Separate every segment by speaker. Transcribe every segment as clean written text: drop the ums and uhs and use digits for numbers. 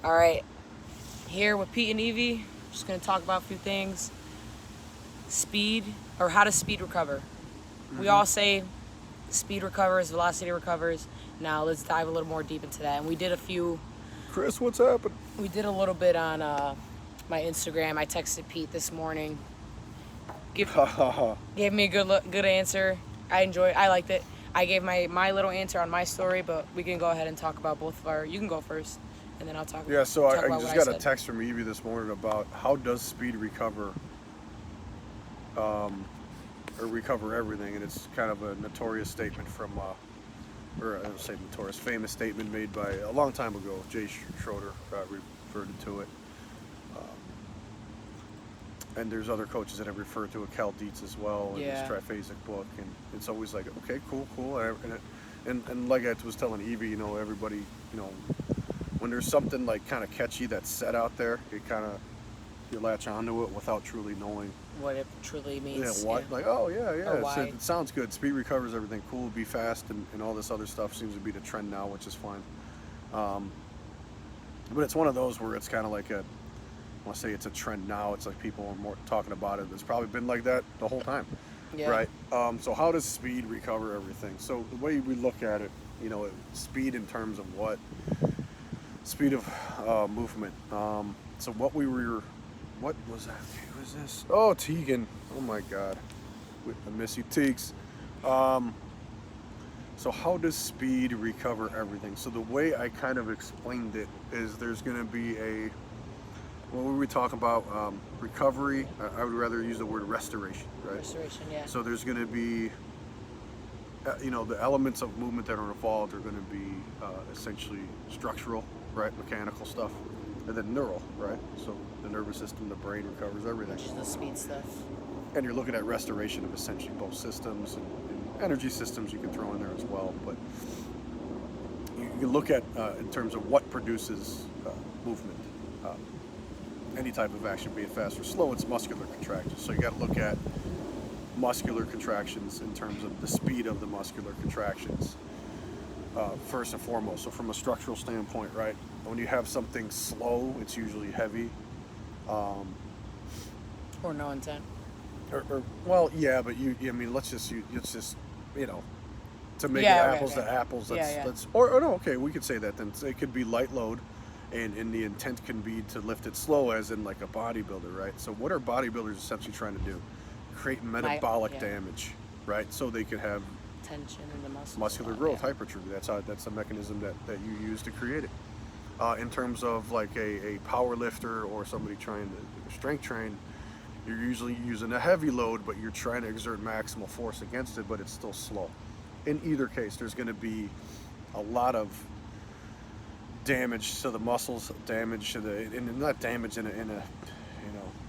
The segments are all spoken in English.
Speaker 1: All right, here with Pete and Evie, just gonna talk about a few things. Speed, or how does speed recover? We all say speed recovers, velocity recovers. Now let's dive a little more deep into that. And we did
Speaker 2: Chris, what's happening?
Speaker 1: we did a little bit on my Instagram. I texted Pete this morning. Gave me a good answer. I liked it. I gave my little answer on my story, but we can go ahead and talk about both of our. You can go first, and then I'll talk.
Speaker 2: Yeah, so
Speaker 1: talk
Speaker 2: I
Speaker 1: about
Speaker 2: just
Speaker 1: what
Speaker 2: got a
Speaker 1: said.
Speaker 2: text from Evie this morning about how does speed recover, or recover everything, and it's kind of a notorious statement from, or I don't say notorious, famous statement made by a long time ago. Jay Schroeder referred to it, and there's other coaches that have referred to it, Cal Dietz as well, in
Speaker 1: Yeah.
Speaker 2: his triphasic book, and it's always like, okay, cool, and like I was telling Evie, everybody, when there's something like kind of catchy that's set out there, you latch onto it without truly knowing
Speaker 1: What it truly means.
Speaker 2: what.
Speaker 1: Yeah.
Speaker 2: Like, oh yeah,
Speaker 1: Or why.
Speaker 2: it sounds good. Speed recovers everything. Cool, be fast, and all this other stuff seems to be the trend now, which is fine. But it's one of those where it's kind of like I want to say it's a trend now. It's like people are more talking about it. It's probably been like that the whole time,
Speaker 1: Yeah.
Speaker 2: right? So how does speed recover everything? So the way we look at it, speed in terms of what? Speed of movement. So what was that? Who was this? Oh, Tegan. Oh my God. I miss you, Teeks. So how does speed recover everything? So the way I kind of explained it is there's going to be what were we talking about? Recovery. I would rather use the word restoration, right?
Speaker 1: Restoration. Yeah.
Speaker 2: So there's going to be, the elements of movement that are involved are going to be essentially structural, right? Mechanical stuff, and then neural, right? So the nervous system, the brain recovers everything.
Speaker 1: Which is the speed stuff.
Speaker 2: And you're looking at restoration of essentially both systems and energy systems you can throw in there as well. But you look at in terms of what produces movement. Any type of action, be it fast or slow, it's muscular contractions. So you got to look at muscular contractions in terms of the speed of the muscular contractions first and foremost. So from a structural standpoint, right, when you have something slow, it's usually heavy.
Speaker 1: Or no intent.
Speaker 2: Well, yeah, but let's just to make
Speaker 1: Yeah,
Speaker 2: it
Speaker 1: okay,
Speaker 2: apples
Speaker 1: okay.
Speaker 2: to apples.
Speaker 1: Yeah.
Speaker 2: Or no, okay, we could say that then. So it could be light load, and the intent can be to lift it slow, as in like a bodybuilder, right? So what are bodybuilders essentially trying to do? Create metabolic
Speaker 1: yeah.
Speaker 2: damage, right? So they could have
Speaker 1: Tension in the muscles.
Speaker 2: muscular growth, hypertrophy. That's a mechanism that you use to create it. In terms of like a power lifter or somebody trying to strength train, you're usually using a heavy load, but you're trying to exert maximal force against it, but it's still slow. In either case, there's going to be a lot of damage to the muscles, damage to and not damage in a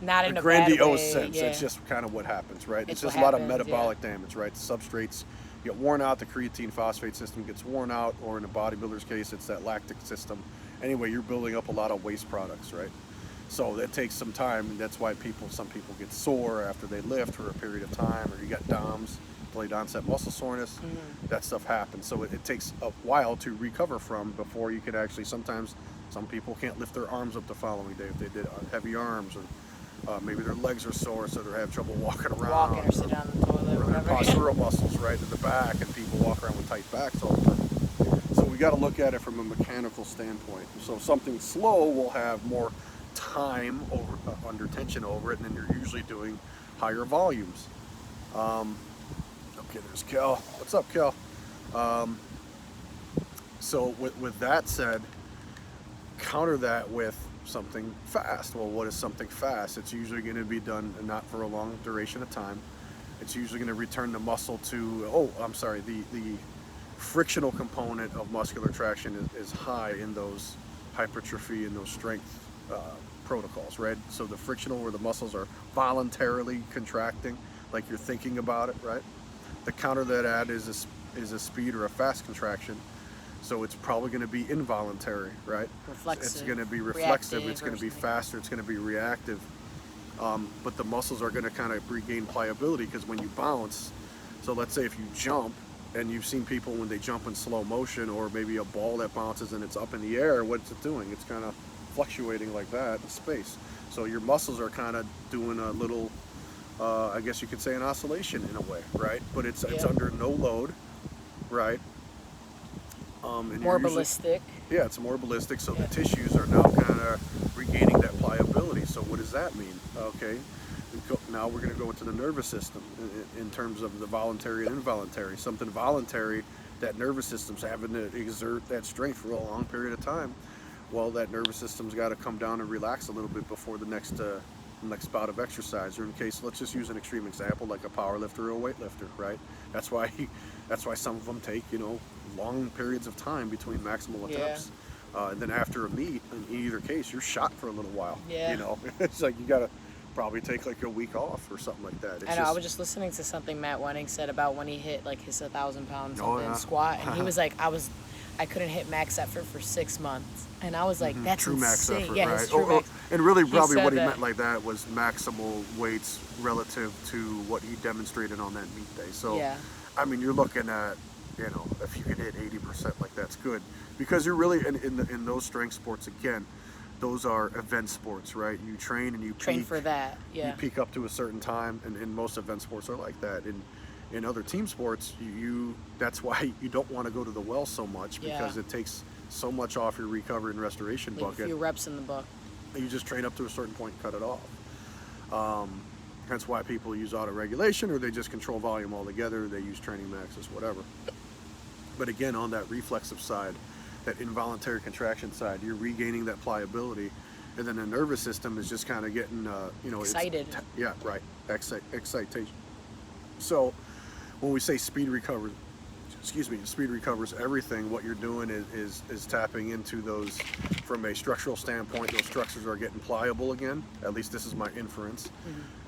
Speaker 1: Not in a
Speaker 2: grandiose
Speaker 1: bad way,
Speaker 2: sense.
Speaker 1: yeah.
Speaker 2: It's just kind of what happens, right? It's
Speaker 1: what
Speaker 2: just a lot of
Speaker 1: happens,
Speaker 2: metabolic damage, right? The substrates get worn out, the creatine phosphate system gets worn out, or in a bodybuilder's case, it's that lactic system. Anyway, you're building up a lot of waste products, right? So that takes some time, and that's why some people get sore after they lift for a period of time, or you got DOMS, delayed onset muscle soreness.
Speaker 1: Mm-hmm.
Speaker 2: That stuff happens. So it takes a while to recover from before you can actually, sometimes some people can't lift their arms up the following day if they did heavy arms, or maybe their legs are sore, so they have trouble walking around.
Speaker 1: Walking or sit down in the toilet or
Speaker 2: Or their
Speaker 1: whatever.
Speaker 2: postural muscles, right, in the back, and people walk around with tight backs all the time. So we got to look at it from a mechanical standpoint. So something slow will have more time under tension over it, and then you're usually doing higher volumes. Okay, there's Kel. What's up, Kel? So with that said, counter that with something fast. Well, what is something fast? It's usually going to be done not for a long duration of time. It's usually going to return the muscle to, the frictional component of muscular traction is high in those hypertrophy and those strength protocols, right? So the frictional, where the muscles are voluntarily contracting, like you're thinking about it, right? The counter to that is a speed or a fast contraction. So it's probably going to be involuntary, right?
Speaker 1: Reflexive.
Speaker 2: It's going to be reflexive.
Speaker 1: Reactive
Speaker 2: It's going to be
Speaker 1: or something.
Speaker 2: faster. It's going to be reactive. But the muscles are going to kind of regain pliability, because when you bounce, so let's say if you jump, and you've seen people when they jump in slow motion, or maybe a ball that bounces and it's up in the air, what's it doing? It's kind of fluctuating like that in space. So your muscles are kind of doing a little, I guess you could say, an oscillation in a way, right? But it's under no load, right? And
Speaker 1: More
Speaker 2: you're usually,
Speaker 1: ballistic.
Speaker 2: yeah, it's more ballistic. So the tissues are now kind of regaining that pliability. So what does that mean? Okay, now we're going to go into the nervous system in terms of the voluntary and involuntary. Something voluntary, that nervous system's having to exert that strength for a long period of time. Well, that nervous system's got to come down and relax a little bit before the next bout of exercise. Or in case, let's just use an extreme example, like a power lifter or a weightlifter, right? That's why some of them take, long periods of time between maximal attempts. And then after a meet, in either case, you're shot for a little while. It's like you got to probably take like a week off or something like that.
Speaker 1: I know. I was just listening to something Matt Wenning said about when he hit like his 1,000 pound squat, and he was like, I couldn't hit max effort for 6 months, and I was like, that's
Speaker 2: true max
Speaker 1: insane.
Speaker 2: effort,
Speaker 1: Yeah,
Speaker 2: right?
Speaker 1: his true max.
Speaker 2: And really,
Speaker 1: He
Speaker 2: probably
Speaker 1: said
Speaker 2: what he
Speaker 1: that.
Speaker 2: meant like that was maximal weights relative to what he demonstrated on that meet day. So,
Speaker 1: Yeah.
Speaker 2: I mean, you're looking at, if you can hit 80%, like that's good, because you're really in those strength sports again. Those are event sports, right? You train and you
Speaker 1: Train
Speaker 2: peak.
Speaker 1: for that. Yeah.
Speaker 2: You peak up to a certain time, and most event sports are like that. In other team sports, that's why you don't want to go to the well so much, because it takes so much off your recovery and restoration
Speaker 1: Leave
Speaker 2: bucket.
Speaker 1: a few reps in the book.
Speaker 2: You just train up to a certain point and cut it off. Hence why people use auto-regulation, or they just control volume altogether. They use training maxes, whatever. But again, on that reflexive side, that involuntary contraction side, you're regaining that pliability, and then the nervous system is just kind of getting,
Speaker 1: Excited.
Speaker 2: Yeah, right. Excitation. So when we say speed recovers everything, what you're doing is tapping into those, from a structural standpoint, those structures are getting pliable again. At least this is my inference.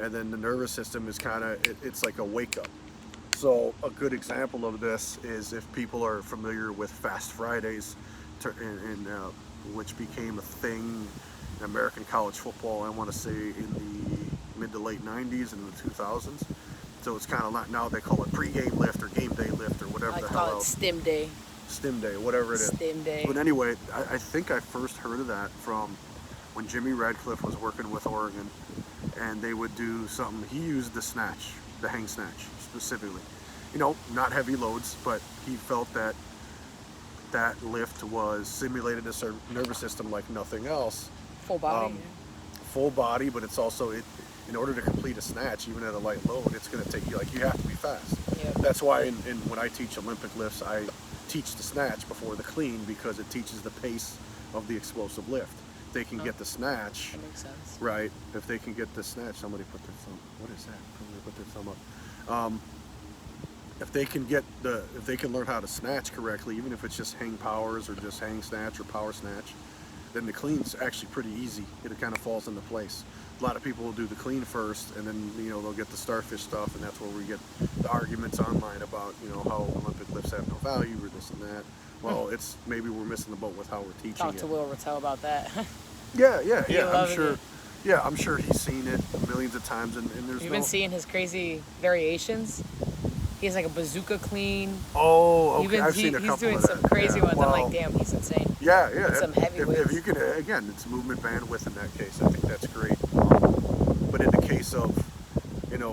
Speaker 2: And then the nervous system is kind of, it's like a wake up. So a good example of this is if people are familiar with Fast Fridays, which became a thing in American college football, I want to say in the mid to late 90s and the 2000s. So it's kind of like, now they call it pregame lift or game day lift or whatever
Speaker 1: I
Speaker 2: the hell
Speaker 1: call it
Speaker 2: else.
Speaker 1: stim day.
Speaker 2: Stim day, whatever it is.
Speaker 1: Stim day.
Speaker 2: But anyway, I think I first heard of that from when Jimmy Radcliffe was working with Oregon, and they would do something. He used the snatch, the hang snatch specifically. Not heavy loads, but he felt that that lift was simulated a nervous system like nothing else.
Speaker 1: Full body.
Speaker 2: Full body, but it's also, in order to complete a snatch, even at a light load, it's going to take you, you have to be fast.
Speaker 1: Yeah.
Speaker 2: That's why when I teach Olympic lifts, I teach the snatch before the clean, because it teaches the pace of the explosive lift. If they can get the snatch,
Speaker 1: That makes sense.
Speaker 2: right? If they can get the snatch, somebody put their thumb. What is that? Somebody put their thumb up. If they can learn how to snatch correctly, even if it's just hang powers or just hang snatch or power snatch, then the clean's actually pretty easy. It kind of falls into place. A lot of people will do the clean first, and then they'll get the starfish stuff, and that's where we get the arguments online about how Olympic lifts have no value or this and that. Well, it's maybe we're missing the boat with how we're teaching
Speaker 1: Talk
Speaker 2: it.
Speaker 1: to Will Rattel about that.
Speaker 2: Yeah.
Speaker 1: He
Speaker 2: I'm
Speaker 1: loves
Speaker 2: sure.
Speaker 1: it.
Speaker 2: Yeah, I'm sure he's seen it millions of times, and there's
Speaker 1: You've been seeing his crazy variations. He has like a bazooka clean.
Speaker 2: Oh, okay. I've seen a couple
Speaker 1: He's doing
Speaker 2: of
Speaker 1: some
Speaker 2: that.
Speaker 1: crazy
Speaker 2: Yeah.
Speaker 1: ones. I'm
Speaker 2: Well,
Speaker 1: like, damn, he's insane.
Speaker 2: Yeah.
Speaker 1: With some heavyweights.
Speaker 2: If you can, again, it's movement bandwidth in that case. I think that's great. But in the case of,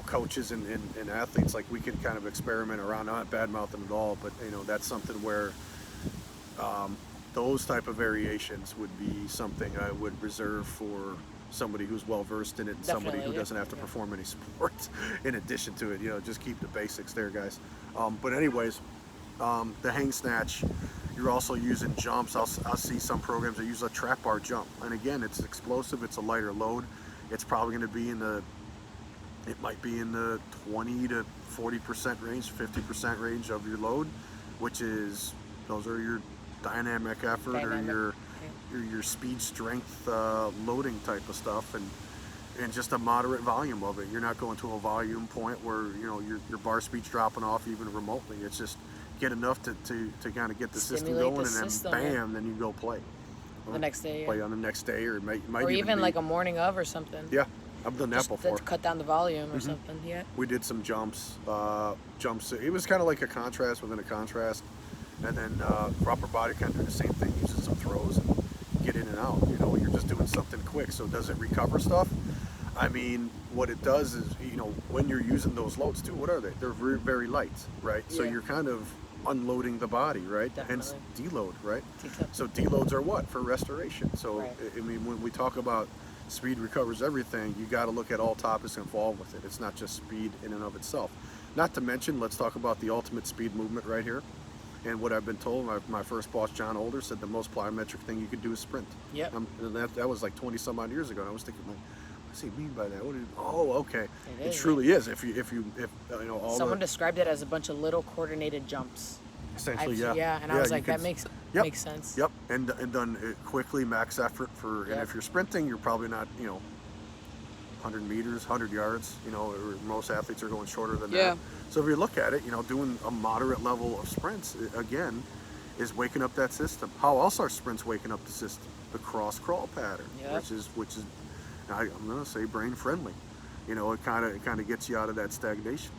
Speaker 2: coaches and athletes, like, we can kind of experiment around, not bad mouthing at all, but that's something where those type of variations would be something I would reserve for somebody who's well versed in it, and somebody who doesn't have to perform any sports in addition to it. Just keep the basics there, guys. But anyways, the hang snatch, you're also using jumps. I'll see some programs that use a trap bar jump, and again, it's explosive. It's a lighter load. It's probably going to be it might be in the 20 to 40% range, 50% range of your load, which is, those are your dynamic effort or your speed strength loading type of stuff, and just a moderate volume of it. You're not going to a volume point where your bar speed's dropping off even remotely. It's just get enough to kind of get the system going, and then bam, then you go play
Speaker 1: the next day.
Speaker 2: Play on the next day, or might
Speaker 1: or even
Speaker 2: be,
Speaker 1: like a morning of or something.
Speaker 2: Yeah, I've done that
Speaker 1: Just
Speaker 2: before.
Speaker 1: to cut down the volume or something. Yeah.
Speaker 2: We did some jumps. It was kind of like a contrast within a contrast, and then upper body kind of do the same thing, using some throws and get in and out. You're just doing moving something quick. So does it recover stuff? I mean, what it does is, when you're using those loads too, what are they? They're very, very light, right? So
Speaker 1: Yeah.
Speaker 2: you're kind of unloading the body, right? Hence deload, right? So deloads are what? For restoration. So,
Speaker 1: Right.
Speaker 2: I mean, when we talk about speed recovers everything, you got to look at all topics involved with it. It's not just speed in and of itself. Not to mention, let's talk about the ultimate speed movement right here. And what I've been told, my first boss, John Older, said the most plyometric thing you could do is sprint.
Speaker 1: Yep.
Speaker 2: And that was like 20 some odd years ago. And I was thinking, like, what does he mean by that? Oh, okay.
Speaker 1: It
Speaker 2: It
Speaker 1: is,
Speaker 2: truly is. If all
Speaker 1: Someone
Speaker 2: the,
Speaker 1: described it as a bunch of little coordinated jumps.
Speaker 2: essentially,
Speaker 1: And I was
Speaker 2: you
Speaker 1: like,
Speaker 2: can
Speaker 1: that makes
Speaker 2: Yep.
Speaker 1: makes sense.
Speaker 2: Yep, and done quickly, max effort for. And
Speaker 1: Yep.
Speaker 2: if you're sprinting, you're probably not 100 meters, 100 yards. Or most athletes are going shorter than
Speaker 1: Yeah.
Speaker 2: that. So if you look at it, doing a moderate level of sprints again is waking up that system. How else are sprints waking up the system? The cross crawl pattern,
Speaker 1: Yep.
Speaker 2: which is I'm gonna say brain friendly. It kind of gets you out of that stagnation.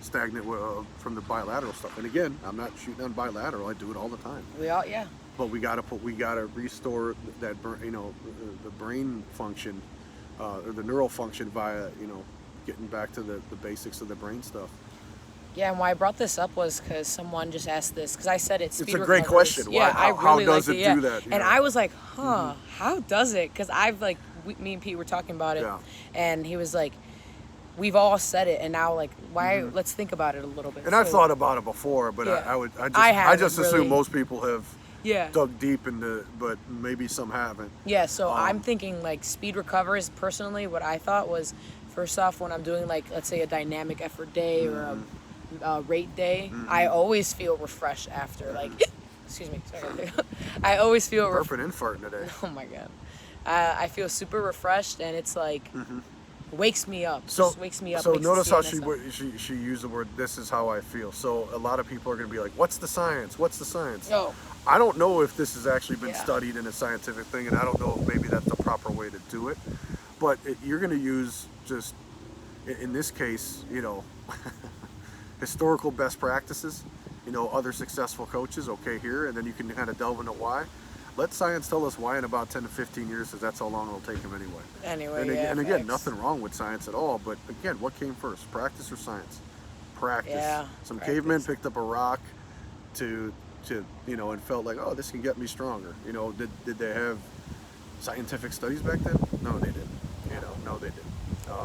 Speaker 2: Stagnant from the bilateral stuff. And again, I'm not shooting on bilateral. I do it all the time.
Speaker 1: Yeah.
Speaker 2: But we gotta restore that the brain function or the neural function via getting back to the basics of the brain stuff.
Speaker 1: Yeah, and why I brought this up was because someone just asked this, because I said it's speed
Speaker 2: It's a great
Speaker 1: recovers.
Speaker 2: question.
Speaker 1: Yeah,
Speaker 2: How
Speaker 1: I really
Speaker 2: does
Speaker 1: liked
Speaker 2: it
Speaker 1: it,
Speaker 2: do that,
Speaker 1: And I was like, how does it? Because me and Pete were talking about it,
Speaker 2: Yeah.
Speaker 1: and he was like, we've all said it, and now why? Let's think about it a little bit.
Speaker 2: And I've thought about it before, but
Speaker 1: Yeah.
Speaker 2: I just
Speaker 1: haven't
Speaker 2: assume
Speaker 1: really.
Speaker 2: most people have
Speaker 1: Yeah.
Speaker 2: dug deep into, but maybe some haven't.
Speaker 1: Yeah, so I'm
Speaker 2: Um,
Speaker 1: thinking speed recovers. Personally, what I thought was, first off, when I'm doing let's say a dynamic effort day or a rate day, I always feel refreshed after. Excuse me, sorry. I always feel
Speaker 2: Burping and farting today.
Speaker 1: Oh my god, I feel super refreshed, and it's wakes me up.
Speaker 2: So
Speaker 1: just wakes me up.
Speaker 2: So
Speaker 1: makes the
Speaker 2: notice how
Speaker 1: CNS
Speaker 2: she used the word. This is how I feel. So a lot of people are going to be like, "What's the science? What's the science?"
Speaker 1: Oh.
Speaker 2: I don't know if this has actually been
Speaker 1: Yeah.
Speaker 2: studied in a scientific thing, and I don't know if maybe that's the proper way to do it. But you're going to use just in this case, historical best practices. Other successful coaches. Okay, here, and then you can kind of delve into why. Let science tell us why in about 10 to 15 years, because that's how long it'll take them anyway. And again, nothing wrong with science at all, but again, what came first, practice or science? Practice.
Speaker 1: Yeah,
Speaker 2: Some
Speaker 1: practice.
Speaker 2: cavemen picked up a rock to and felt like, oh, this can get me stronger. Did they have scientific studies back then? No, they didn't. No, they didn't.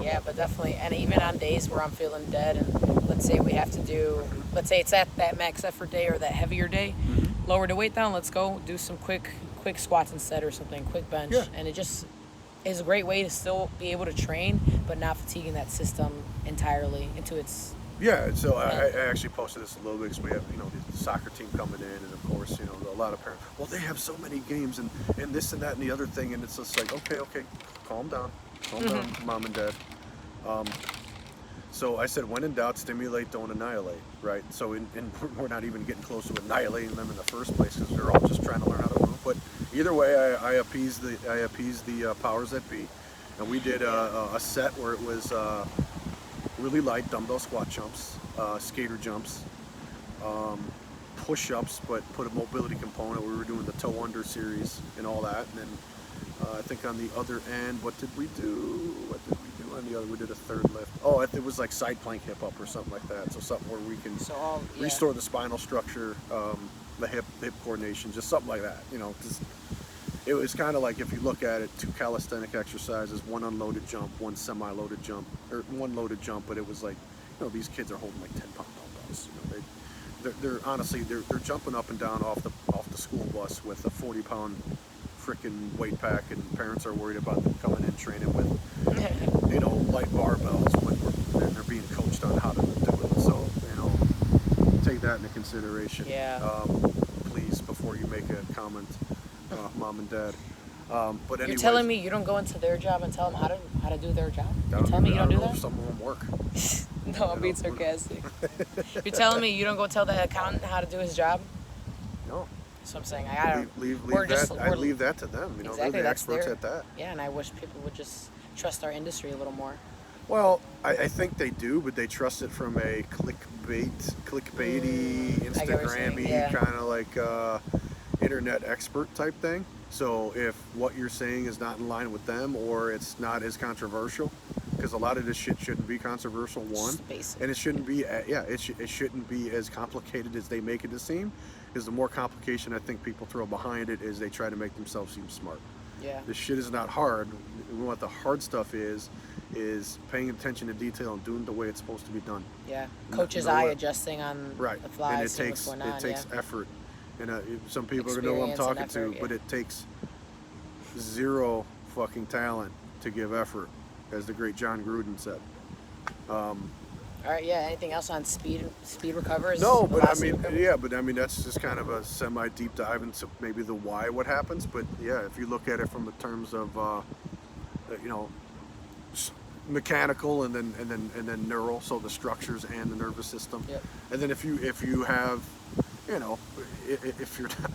Speaker 1: Yeah, but definitely, and even on days where I'm feeling dead, and let's say we have to do, let's say it's at that max effort day or that heavier day, lower the weight down, let's go do some quick squats instead or something, quick bench.
Speaker 2: Yeah.
Speaker 1: And it just is a great way to still be able to train, but not fatiguing that system entirely into its.
Speaker 2: Yeah, so I actually posted this a little bit because we have, the soccer team coming in, and of course, a lot of parents, well, they have so many games and this and that and the other thing, and it's just like, okay, calm down, mom and dad. So I said, when in doubt, stimulate, don't annihilate, right? So we're not even getting close to annihilating them in the first place because they're all just trying to learn how to move. But either way, I appeased the powers that be, and we did a set where it was really light dumbbell squat jumps, skater jumps, push-ups, but put a mobility component. We were doing the toe under series and all that, and then I think on the other end, what did we do on the other? We did a third lift. Oh, it was like side plank hip up or something like that. So something where we can restore the spinal structure, the hip coordination, just something like that. It was kind of like, if you look at it, 2 calisthenic exercises, 1 unloaded jump, 1 semi-loaded jump, or 1 loaded jump. But it was like, these kids are holding like 10-pound dumbbells. They're honestly they're jumping up and down off the school bus with a 40-pound freaking weight pack, and parents are worried about them coming in training with light barbells when they're being coached on how to do it. So take that into consideration.
Speaker 1: Yeah.
Speaker 2: Please, before you make a comment, mom and dad. But anyways,
Speaker 1: You're telling me you don't go into their job and tell them how to do their job? You're telling me you don't do that?
Speaker 2: Some of them work.
Speaker 1: No, I'm being sarcastic. You're telling me you don't go tell the accountant how to do his job?
Speaker 2: No.
Speaker 1: That's what I'm saying. I
Speaker 2: leave that to them.
Speaker 1: Exactly,
Speaker 2: they're the
Speaker 1: that's
Speaker 2: experts
Speaker 1: their,
Speaker 2: at that.
Speaker 1: Yeah, and I wish people would just trust our industry a little more.
Speaker 2: Well, I think they do, but they trust it from a clickbaity, Instagrammy
Speaker 1: yeah.
Speaker 2: kind of like, internet expert type thing. So if what you're saying is not in line with them, or it's not as controversial, because a lot of this shit shouldn't be controversial, one,
Speaker 1: Just basic.
Speaker 2: and it shouldn't be it shouldn't be as complicated as they make it to seem. Because the more complication I think people throw behind it is they try to make themselves seem smart.
Speaker 1: Yeah.
Speaker 2: This shit is not hard. What the hard stuff is paying attention to detail and doing the way it's supposed to be done.
Speaker 1: Yeah. Coach's
Speaker 2: no
Speaker 1: eye
Speaker 2: way.
Speaker 1: adjusting on
Speaker 2: Right.
Speaker 1: the fly.
Speaker 2: And it
Speaker 1: seeing
Speaker 2: takes
Speaker 1: what's going on,
Speaker 2: effort. And some people are gonna know what I'm
Speaker 1: Experience
Speaker 2: talking
Speaker 1: and effort,
Speaker 2: to, but
Speaker 1: yeah.
Speaker 2: it takes zero fucking talent to give effort, as the great John Gruden said.
Speaker 1: All right. Yeah. Anything else on speed recovers?
Speaker 2: No, but I
Speaker 1: velocity
Speaker 2: mean,
Speaker 1: recovers?
Speaker 2: yeah, but I mean that's just kind of a semi deep dive into maybe the why what happens. But yeah, if you look at it from the terms of you know, mechanical and then neural, so the structures and the nervous system.
Speaker 1: Yep.
Speaker 2: And then if you have, you know, if you're not,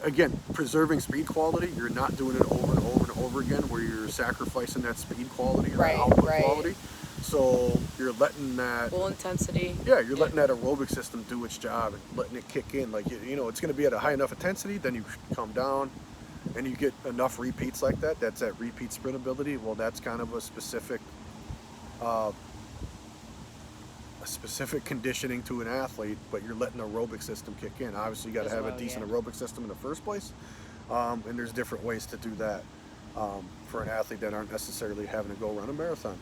Speaker 2: again, preserving speed quality, you're not doing it over and over and over again, where you're sacrificing that speed quality or
Speaker 1: Right,
Speaker 2: that output
Speaker 1: right.
Speaker 2: quality. So you're letting that.
Speaker 1: Full intensity.
Speaker 2: Yeah, you're letting that aerobic system do its job and letting it kick in. Like, you know, it's going to be at a high enough intensity, then you come down and you get enough repeats like that. That's that repeat sprint ability. Well, that's kind of a specific conditioning to an athlete, but you're letting the aerobic system kick in. Obviously, you got to
Speaker 1: As
Speaker 2: have
Speaker 1: well,
Speaker 2: a decent
Speaker 1: yeah.
Speaker 2: aerobic system in the first place. And there's different ways to do that for an athlete that aren't necessarily having to go run a marathon.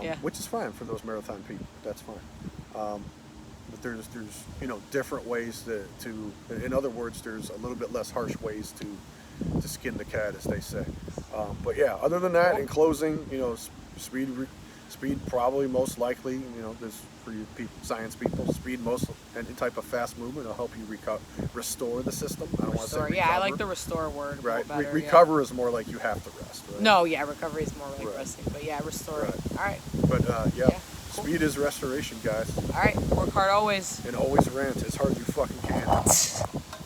Speaker 1: Yeah.
Speaker 2: Which is fine for those marathon people. That's fine. But there's you know, different ways to in other words, there's a little bit less harsh ways to skin the cat, as they say. But yeah, other than that, in closing, you know, speed probably most likely, you know, this for you science people, speed most any type of fast movement will help you restore the system. I don't want to say
Speaker 1: Restore.
Speaker 2: recover.
Speaker 1: Yeah, I like the restore word.
Speaker 2: right.
Speaker 1: Better,
Speaker 2: Recover is more like you have to rest. Right?
Speaker 1: No, yeah, recovery is more like
Speaker 2: Right.
Speaker 1: resting, but yeah, restore.
Speaker 2: Right.
Speaker 1: All right.
Speaker 2: But yeah,
Speaker 1: Yeah, cool.
Speaker 2: speed is restoration, guys,
Speaker 1: All right. Work hard always.
Speaker 2: and always rant as hard as you fucking can.